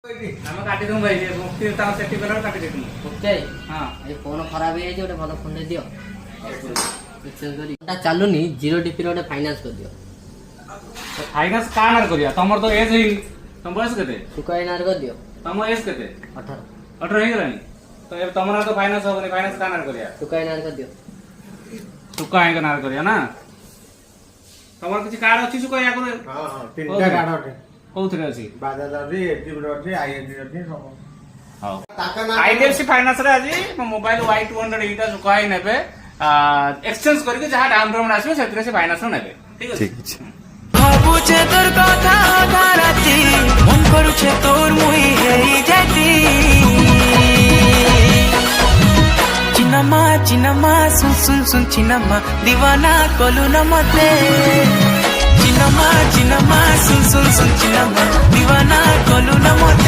ଆମେ କାଟି ଦଉଁ ଭାଇ ମୁକ୍ତି ତାଙ୍କ ସେଠି କଲାରୁ କାଟି ଦେଇଥିଲୁ। ଓକେ ହଁ ଏ ଫୋନ ଖରାପ ହେଇଯାଇଛି, ଗୋଟେ ଭଲ ଫୋନ ଦିଅ ଏକ୍ସଚେଞ୍ଜ କରି। ଏଟା ଚାଲୁନି, 0 DP ର ଗୋଟେ ଫାଇନାନ୍ସ କରିଦିଅ। ଫାଇନାନ୍ସ କାହା ନାଁରେ କରିବା? ତମର ତ ଏଜ୍ ହେଇନି। ତମ ବୟସ କେତେ? ସୁକାଇ ନାଁରେ କରିଦିଅ। ତମ ଏଜ୍ କେତେ? 18 18 ହେଇଗଲାଣି। ତ ଏବେ ତମ ନାଁରେ ତ ଫାଇନାନ୍ସ ହବନି। ଫାଇନାନ୍ସ କାହା ନାଁରେ କରିବା? ସୁକାଇ ନାଁରେ କରିଦିଅ। ସୁକା ଆଇଙ୍କ ନାଁରେ କରିବା ନା? ତମର କିଛି କାର୍ଡ ଅଛି ସୁକା ଆଗରୁ? ହଁ ହଁ ତିନିଟା କାର୍ଡ ଅଛି। କୋଉଥିରେ ଅଛି? ବାଜାଜ ଅଛି, ଏଚଡିଏଫସି ଅଛି, ଆଇଏନଡି ଅଛି ସବୁ। ହଉ ତାଙ୍କ ନାଁ ଆଇଡିଏଫସି ଫାଇନାନ୍ସ ରେ ଆଜି ମୋବାଇଲ Y200 ଏଇଟା ସୁକା ଆଇ ନେବେ। ଏକ୍ସଚେଞ୍ଜ କରିକି ଯାହା ଡାଉନ ପେମେଣ୍ଟ ଆସିବ ସେଥିରେ ସେ ଫାଇନାନ୍ସ ନେବେ। ଠିକ ଅଛି। ভাবুছে তোর কথা আধা রাতি মন করুছে তোর মুই হেই যাইতি চিনামা শুন শুন শুন চিনামা দিওয়ানা কলু না মতে চিনামা শুন শুন শুন চিনামা দিওয়ানা কলু না মতে।